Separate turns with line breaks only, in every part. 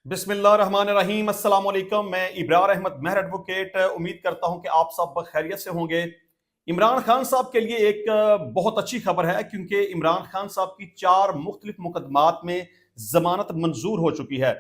बिस्मिल्लाहिर्रहमानिर्रहीम। अस्सलाम वालेकुम। मैं इब्रार अहमद महर एडवोकेट उम्मीद करता हूं कि आप सब खैरियत से होंगे। इमरान खान साहब के लिए एक बहुत अच्छी खबर है, क्योंकि इमरान खान साहब की 4 मुख्तलिफ मुकदमात में जमानत मंजूर हो चुकी है।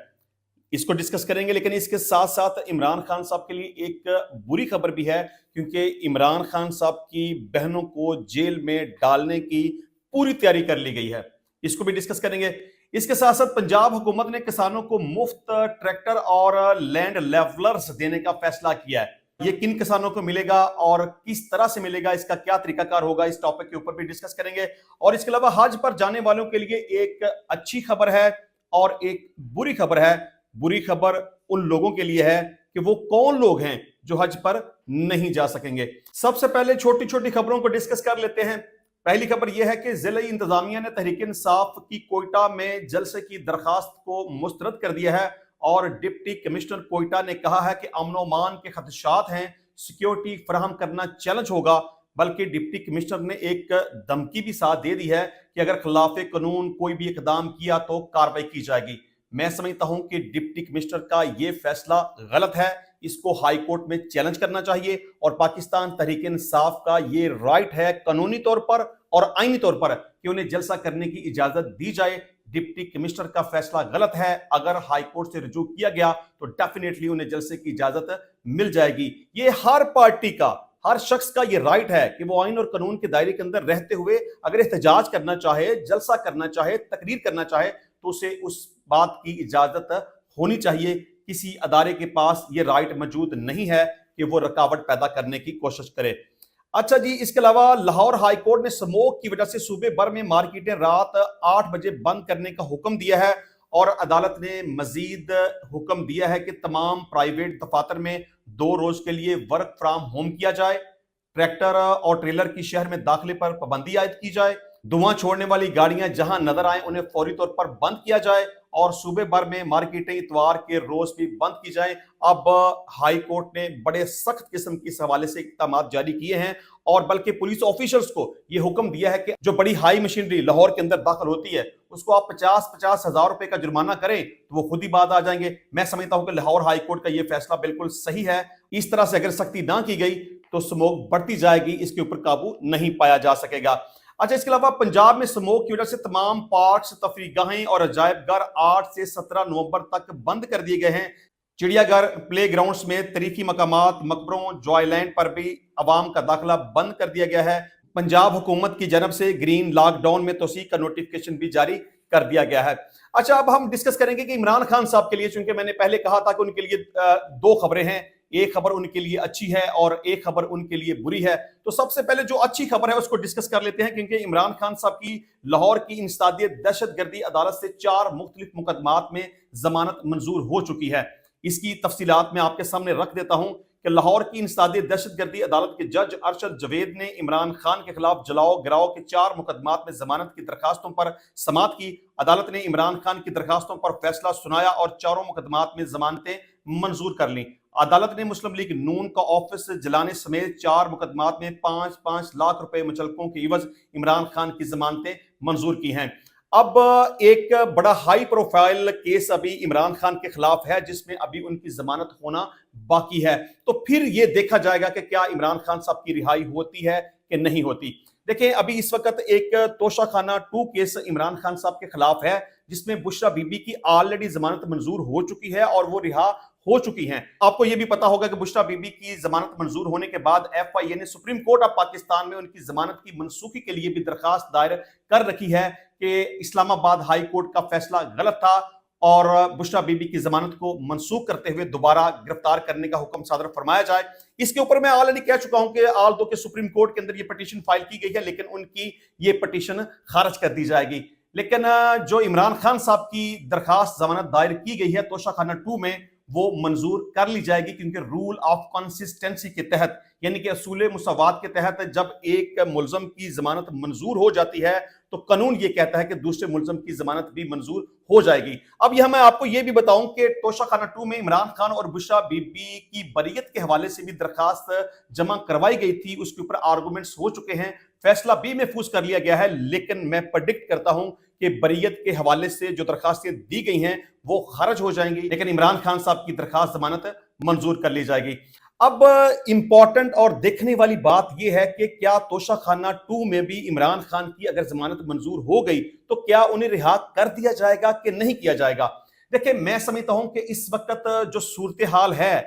इसको डिस्कस करेंगे, लेकिन इसके साथ साथ इमरान खान साहब के लिए एक बुरी खबर भी है, क्योंकि इमरान खान साहब की बहनों को जेल में डालने की पूरी तैयारी कर ली गई है। इसको भी डिस्कस करेंगे। इसके साथ साथ पंजाब हुकूमत ने किसानों को मुफ्त ट्रैक्टर और लैंड लेवलर्स देने का फैसला किया है। ये किन किसानों को मिलेगा और किस तरह से मिलेगा, इसका क्या तरीकाकार होगा, इस टॉपिक के ऊपर भी डिस्कस करेंगे। और इसके अलावा हज पर जाने वालों के लिए एक अच्छी खबर है और एक बुरी खबर है। बुरी खबर उन लोगों के लिए है कि वो कौन लोग हैं जो हज पर नहीं जा सकेंगे। सबसे पहले छोटी छोटी खबरों को डिस्कस कर लेते हैं। पहली खबर यह है कि जिला इंतजामिया ने तहरीक इंसाफ की कोयटा में जलसे की दरखास्त को मुस्तरद कर दिया है और डिप्टी कमिश्नर कोयटा ने कहा है कि अमन अमान के खदशात हैं, सिक्योरिटी फराहम करना चैलेंज होगा। बल्कि डिप्टी कमिश्नर ने एक धमकी भी साथ दे दी है कि अगर खिलाफ कानून कोई भी इकदाम किया तो कार्रवाई की जाएगी। मैं समझता हूं कि डिप्टी कमिश्नर का यह फैसला गलत है, इसको हाई कोर्ट में चैलेंज करना चाहिए और पाकिस्तान तहरीक इंसाफ का ये राइट है कानूनी तौर पर और आईनी तौर पर कि उन्हें जलसा करने की इजाजत दी जाए। डिप्टी कमिश्नर का फैसला गलत है, अगर हाई कोर्ट से रुजू किया गया तो डेफिनेटली उन्हें जलसे की इजाजत मिल जाएगी। ये हर पार्टी का, हर शख्स का ये राइट है कि वो आइन और कानून के दायरे के अंदर रहते हुए अगर एहतजाज करना चाहे, जलसा करना चाहे, तकरीर करना चाहे तो उसे उस बात की इजाजत होनी चाहिए। किसी अदारे के पास ये राइट मौजूद नहीं है कि वो रुकावट पैदा करने की कोशिश करे। अच्छा जी, इसके अलावा लाहौर हाई कोर्ट ने स्मोक की वजह से सूबे भर में मार्केटें रात 8 बजे बंद करने का हुक्म दिया है और अदालत ने मजीद हुक्म दिया है कि तमाम प्राइवेट दफातर में 2 रोज के लिए वर्क फ्रॉम होम किया जाए। ट्रैक्टर और ट्रेलर की शहर में दाखिले पर पाबंदी आयद की जाए। धुआं छोड़ने वाली गाड़ियां जहां नजर आए उन्हें फौरी तौर पर बंद किया जाए और सूबे भर में मार्केटें इतवार के रोज भी बंद की जाए। अब हाई कोर्ट ने बड़े सख्त किस्म के इस हवाले से इक़दाम जारी किए हैं और बल्कि पुलिस ऑफिसर्स को यह हुक्म दिया है कि जो बड़ी हाई मशीनरी लाहौर के अंदर दाखिल होती है उसको आप 50-50 हजार रुपए का जुर्माना करें तो वो खुद ही बाद आ जाएंगे। मैं समझता हूं कि लाहौर हाई कोर्ट का यह फैसला बिल्कुल सही है। इस तरह से अगर सख्ती ना की गई तो स्मोक बढ़ती जाएगी, इसके ऊपर काबू नहीं पाया जा सकेगा। अच्छा, इसके अलावा पंजाब में स्मोक की वजह से तमाम पार्क्स, तफरीहगाहें और अजायब घर 8 से 17 नवंबर तक बंद कर दिए गए हैं। चिड़ियाघर, प्ले ग्राउंड में तरीखी मकामात, मकबरों, जॉयलैंड पर भी अवाम का दाखिला बंद कर दिया गया है। पंजाब हुकूमत की जानब से ग्रीन लॉकडाउन में तोसी का नोटिफिकेशन भी जारी कर दिया गया है। अच्छा, अब हम डिस्कस करेंगे कि इमरान खान साहब के लिए, चूंकि मैंने पहले कहा था कि उनके लिए 2 खबरें हैं, एक खबर उनके लिए अच्छी है और एक खबर उनके लिए बुरी है। तो सबसे पहले जो अच्छी खबर है उसको डिस्कस कर लेते हैं, क्योंकि इमरान खान साहब की लाहौर की इंसदादियत दहशतगर्दी अदालत से 4 मुख्तलिफ मुकदमात में जमानत मंजूर हो चुकी है। इसकी तफसीलात मैं आपके सामने रख देता हूं कि लाहौर की इंसदादियत दहशतगर्दी अदालत के जज अरशद जवेद ने इमरान खान के खिलाफ जलाओ गिराओ के 4 मुकदमात में जमानत की दरखास्तों पर समाअत की। अदालत ने इमरान खान की दरखास्तों पर फैसला सुनाया और 4 मुकदमात में जमानतें मंजूर कर ली। अदालत ने मुस्लिम लीग नून का ऑफिस जलाने समेत 4 मुकदमात में 5-5 लाख रुपए मुचलकों के इवज इमरान खान की जमानतें मंजूर की हैं। अब एक बड़ा हाई प्रोफाइल केस अभी इमरान खान के खिलाफ है जिसमें अभी उनकी जमानत होना बाकी है। तो फिर यह देखा जाएगा कि क्या इमरान खान साहब की रिहाई होती है कि नहीं होती। देखें, अभी इस वक्त एक तोशाखाना 2 केस इमरान खान साहब के खिलाफ है जिसमें बुशरा बीबी की ऑलरेडी जमानत मंजूर हो चुकी है और वो रिहा हो चुकी हैं। आपको यह भी पता होगा कि बुशरा बीबी की जमानत मंजूर होने के बाद FIA ने सुप्रीम कोर्ट ऑफ पाकिस्तान में उनकी जमानत की मनसूखी के लिए भी दरखास्त दायर कर रखी है कि इस्लामाबाद हाई कोर्ट का फैसला गलत था और बुशरा बीबी की जमानत को मनसूख करते हुए दोबारा गिरफ्तार करने का हुक्म सादर फरमाया जाए। इसके ऊपर मैं ऑलरेडी कह चुका हूं कि आल दो के सुप्रीम कोर्ट के अंदर ये पिटीशन फाइल की गई है, लेकिन उनकी ये पिटीशन खारिज कर दी जाएगी। लेकिन जो इमरान खान साहब की दरखास्त जमानत दायर की गई है तोशाखाना 2 में, वो मंजूर कर ली जाएगी, क्योंकि रूल ऑफ कंसिस्टेंसी के तहत, यानी कि असूल मुसावात के तहत जब एक मुलजम की जमानत मंजूर हो जाती है तो कानून ये कहता है कि दूसरे मुलजम की जमानत भी मंजूर हो जाएगी। अब यह मैं आपको ये भी बताऊं कि तोशाखाना 2 में इमरान खान और बुशरा बीबी की बरीयत के हवाले से भी दरखास्त जमा करवाई गई थी, उसके ऊपर आर्गूमेंट्स हो चुके हैं, फैसला भी महफूज कर लिया गया है। लेकिन मैं प्रेडिक्ट करता हूं کہ بریت کے حوالے سے جو درخواستیں دی گئی ہیں وہ خارج ہو جائیں گی، لیکن عمران خان صاحب کی درخواست ضمانت منظور کر لی جائے گی۔ اب امپورٹنٹ اور دیکھنے والی بات یہ ہے کہ کیا توشہ خانہ 2 میں بھی عمران خان کی اگر ضمانت منظور ہو گئی تو کیا انہیں رہا کر دیا جائے گا کہ نہیں کیا جائے گا؟ دیکھیں، میں سمجھتا ہوں کہ اس وقت جو صورتحال ہے،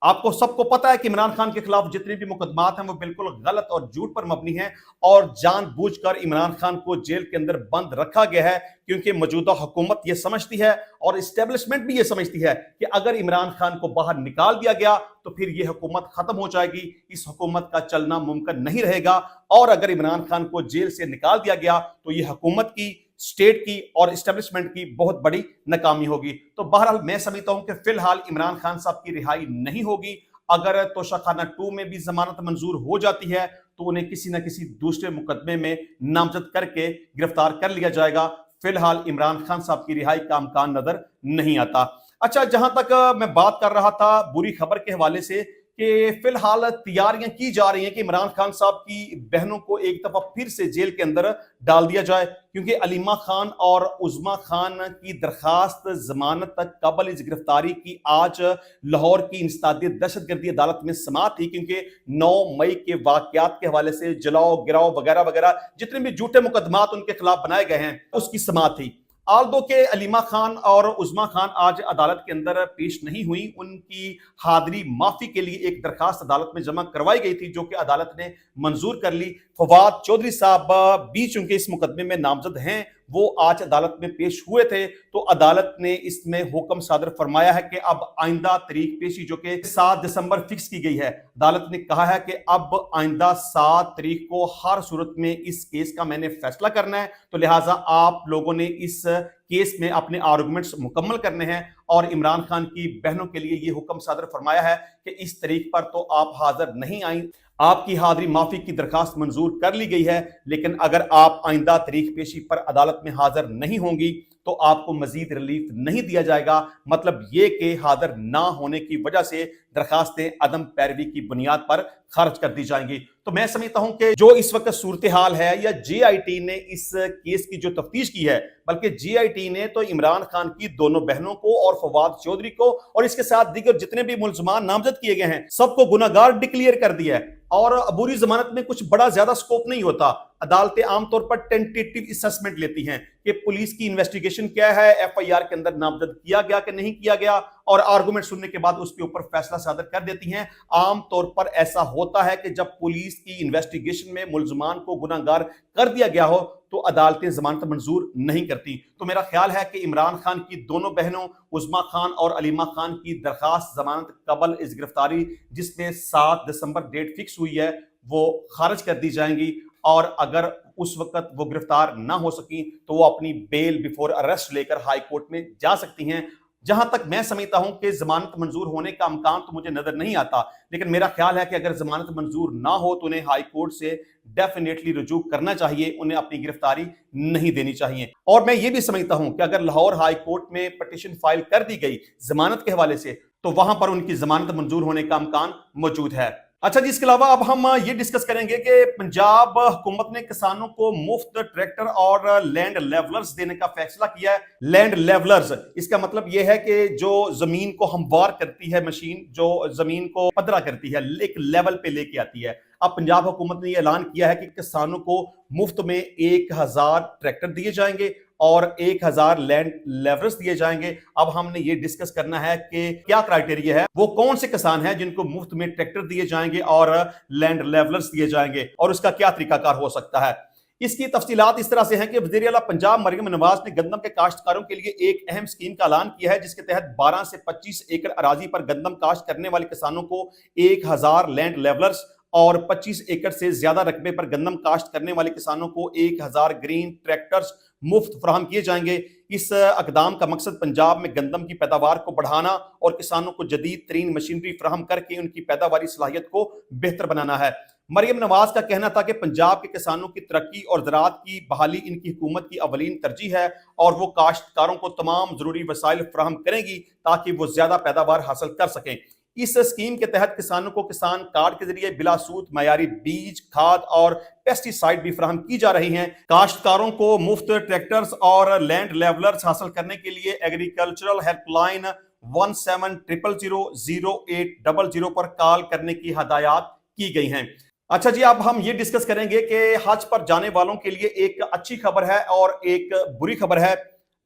آپ کو سب کو پتا ہے کہ عمران خان کے خلاف جتنے بھی مقدمات ہیں وہ بالکل غلط اور جھوٹ پر مبنی ہیں، اور جان بوجھ کر عمران خان کو جیل کے اندر بند رکھا گیا ہے، کیونکہ موجودہ حکومت یہ سمجھتی ہے اور اسٹیبلشمنٹ بھی یہ سمجھتی ہے کہ اگر عمران خان کو باہر نکال دیا گیا تو پھر یہ حکومت ختم ہو جائے گی، اس حکومت کا چلنا ممکن نہیں رہے گا، اور اگر عمران خان کو جیل سے نکال دیا گیا تو یہ حکومت کی، اسٹیٹ کی اور اسٹیبلشمنٹ کی بہت بڑی ناکامی ہوگی۔ تو بہرحال میں سمجھتا ہوں کہ فی الحال عمران خان صاحب کی رہائی نہیں ہوگی۔ اگر توشہ خانہ 2 میں بھی ضمانت منظور ہو جاتی ہے تو انہیں کسی نہ کسی دوسرے مقدمے میں نامزد کر کے گرفتار کر لیا جائے گا۔ فی الحال عمران خان صاحب کی رہائی کا امکان نظر نہیں آتا۔ اچھا، جہاں تک میں بات کر رہا تھا بری خبر کے حوالے سے کہ فی الحال تیاریاں کی جا رہی ہیں کہ عمران خان صاحب کی بہنوں کو ایک دفعہ پھر سے جیل کے اندر ڈال دیا جائے، کیونکہ علیمہ خان اور عظمیٰ خان کی درخواست ضمانت تک قبل از گرفتاری کی آج لاہور کی انسدادی دہشت گردی عدالت میں سماعت تھی، کیونکہ 9 مئی کے واقعات کے حوالے سے جلاؤ گراؤ وغیرہ وغیرہ جتنے بھی جھوٹے مقدمات ان کے خلاف بنائے گئے ہیں اس کی سماعت تھی۔ آلدو کہ علیمہ خان اور عظمیٰ خان آج عدالت کے اندر پیش نہیں ہوئی، ان کی حاضری معافی کے لیے ایک درخواست عدالت میں جمع کروائی گئی تھی جو کہ عدالت نے منظور کر لی۔ فواد چودھری صاحب بھی چونکہ اس مقدمے میں نامزد ہیں، وہ آج عدالت میں پیش ہوئے تھے، تو عدالت نے اس میں حکم صادر فرمایا ہے کہ اب آئندہ تاریخ پیشی جو کہ 7 دسمبر فکس کی گئی ہے، عدالت نے کہا ہے کہ اب آئندہ 7 تاریخ کو ہر صورت میں اس کیس کا میں نے فیصلہ کرنا ہے، تو لہٰذا آپ لوگوں نے اس کیس میں اپنے آرگومنٹس مکمل کرنے ہیں، اور عمران خان کی بہنوں کے لیے یہ حکم صادر فرمایا ہے کہ اس تاریخ پر تو آپ حاضر نہیں آئیں، آپ کی حاضری معافی کی درخواست منظور کر لی گئی ہے، لیکن اگر آپ آئندہ تاریخ پیشی پر عدالت میں حاضر نہیں ہوں گی تو آپ کو مزید ریلیف نہیں دیا جائے گا۔ مطلب یہ کہ حاضر نہ ہونے کی وجہ سے درخواستیں عدم پیروی کی بنیاد پر خارج کر دی جائیں گی۔ تو میں سمجھتا ہوں کہ جو اس وقت صورتحال ہے، یا جے آئی ٹی نے اس کیس کی جو تفتیش کی ہے، بلکہ جے آئی ٹی نے تو عمران خان کی دونوں بہنوں کو اور فواد چودھری کو اور اس کے ساتھ دیگر جتنے بھی ملزمان نامزد کیے گئے ہیں سب کو گناہ گار ڈکلیئر کر دیا ہے، اور عبوری ضمانت میں کچھ بڑا زیادہ سکوپ نہیں ہوتا۔ عدالتیں عام طور پر ٹینٹیٹیو اسسمنٹ لیتی ہیں کہ پولیس کی انویسٹیگیشن کیا ہے، ایف آئی آر کے اندر نامزد کیا گیا کہ نہیں کیا گیا، اور آرگومنٹ سننے کے بعد اس کے اوپر فیصلہ صادر کر دیتی ہیں۔ عام طور پر ایسا ہوتا ہے کہ جب پولیس کی انویسٹیگیشن میں ملزمان کو گناہ گار کر دیا گیا ہو تو عدالتیں ضمانت منظور نہیں کرتی۔ تو میرا خیال ہے کہ عمران خان کی دونوں بہنوں عظمیٰ خان اور علیمہ خان کی درخواست ضمانت قبل از گرفتاری، جس میں 7 دسمبر ڈیٹ فکس ہوئی ہے، وہ خارج کر دی جائیں گی، اور اگر اس وقت وہ گرفتار نہ ہو سکیں تو وہ اپنی بیل بیفور اریسٹ لے کر ہائی کورٹ میں جا سکتی ہیں۔ جہاں تک میں سمجھتا ہوں کہ ضمانت منظور ہونے کا امکان تو مجھے نظر نہیں آتا، لیکن میرا خیال ہے کہ اگر ضمانت منظور نہ ہو تو انہیں ہائی کورٹ سے ڈیفینیٹلی رجوع کرنا چاہیے، انہیں اپنی گرفتاری نہیں دینی چاہیے۔ اور میں یہ بھی سمجھتا ہوں کہ اگر لاہور ہائی کورٹ میں پٹیشن فائل کر دی گئی ضمانت کے حوالے سے تو وہاں پر ان کی ضمانت منظور ہونے کا امکان موجود ہے۔ اچھا جی، اس کے علاوہ اب ہم یہ ڈسکس کریں گے کہ پنجاب حکومت نے کسانوں کو مفت ٹریکٹر اور لینڈ لیولرز دینے کا فیصلہ کیا ہے۔ لینڈ لیولرز، اس کا مطلب یہ ہے کہ جو زمین کو ہموار کرتی ہے مشین، جو زمین کو پدرا کرتی ہے، ایک لیول پہ لے کے آتی ہے۔ اب پنجاب حکومت نے یہ اعلان کیا ہے کہ کسانوں کو مفت میں 1000 ٹریکٹر دیے جائیں گے اور 1000 لینڈ لیولرز دیے جائیں گے۔ اب ہم نے یہ ڈسکس کرنا ہے کہ کیا کرائٹیریا ہے، وہ کون سے کسان ہیں جن کو مفت میں ٹریکٹر دیے جائیں گے اور لینڈ لیولرز دیے جائیں گے، اور اس کا کیا طریقہ کار ہو سکتا ہے۔ اس کی تفصیلات اس طرح سے ہیں کہ وزیر اعلیٰ پنجاب مریم نواز نے گندم کے کاشتکاروں کے لیے ایک اہم اسکیم کا اعلان کیا ہے، جس کے تحت 12 سے 25 ایکڑ اراضی پر گندم کاشت کرنے والے کسانوں کو 1000 لینڈ لیولرز اور 25 ایکڑ سے زیادہ رقبے پر گندم کاشت کرنے والے کسانوں کو 1000 گرین ٹریکٹرز مفت فراہم کیے جائیں گے۔ اس اقدام کا مقصد پنجاب میں گندم کی پیداوار کو بڑھانا اور کسانوں کو جدید ترین مشینری فراہم کر کے ان کی پیداواری صلاحیت کو بہتر بنانا ہے۔ مریم نواز کا کہنا تھا کہ پنجاب کے کسانوں کی ترقی اور زراعت کی بحالی ان کی حکومت کی اولین ترجیح ہے، اور وہ کاشتکاروں کو تمام ضروری وسائل فراہم کریں گی تاکہ وہ زیادہ پیداوار حاصل کر سکیں۔ इस स्कीम के तहत किसानों को किसान कार्ड के जरिए बिला सूद मयारी बीज, खाद और पेस्टिसाइड भी फराहम की जा रही हैं। काश्तकारों को मुफ्त ट्रैक्टर्स और लैंड लेवलर्स हासिल करने के लिए एग्रीकल्चरल हेल्पलाइन 17000800 पर कॉल करने की हदायत की गई हैं। अच्छा जी, अब हम ये डिस्कस करेंगे कि हज पर जाने वालों के लिए एक अच्छी खबर है और एक बुरी खबर है।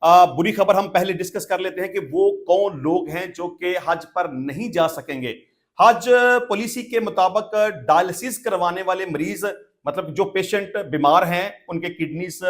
बुरी खबर हम पहले डिस्कस कर लेते हैं कि वो कौन लोग हैं जो कि हज पर नहीं जा सकेंगे। हज पॉलिसी के मुताबिक डायलिसिस करवाने वाले मरीज, मतलब जो पेशेंट बीमार हैं, उनके किडनीज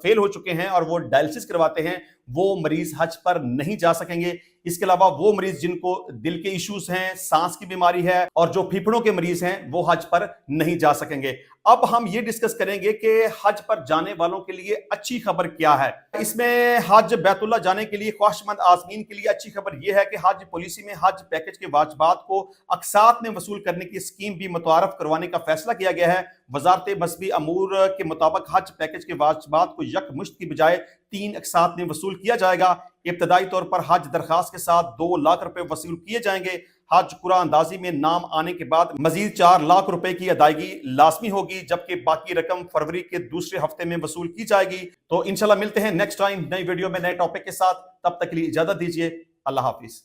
फेल हो चुके हैं और वो डायलिसिस करवाते हैं, वो मरीज हज पर नहीं जा सकेंगे। इसके अलावा वो मरीज जिनको दिल के इश्यूज हैं, सांस की बीमारी है और जो फेफड़ों के मरीज हैं, वो हज पर नहीं जा सकेंगे। अब हम ये डिस्कस करेंगे कि हज पर जाने वालों के लिए अच्छी खबर क्या है। इसमें हज बैतुल्ला जाने के लिए ख्वाहिशमंद आज़मीन के लिए अच्छी खबर यह है कि हज पॉलिसी में हज पैकेज के वाजबात को अक़सात में वसूल करने की स्कीम भी मुतारफ करवाने का फैसला किया गया है। वजारत मज़हबी अमूर के मुताबिक हज पैकेज के वाजबात को यकमुश्त की बजाय 3 अक़सात में वसूल किया जाएगा। इब्तदाई तौर पर हज दरखास्त के साथ 2 लाख रुपए वसूल किए जाएंगे। हज कुरा अंदाजी में नाम आने के बाद मजीद 4 लाख रुपए की अदायगी लाजमी होगी, जबकि बाकी रकम फरवरी के दूसरे हफ्ते में वसूल की जाएगी। तो इंशाल्लाह मिलते हैं नेक्स्ट टाइम नई वीडियो में नए टॉपिक के साथ। तब तक के लिए इजाजत दीजिए। अल्लाह हाफिज।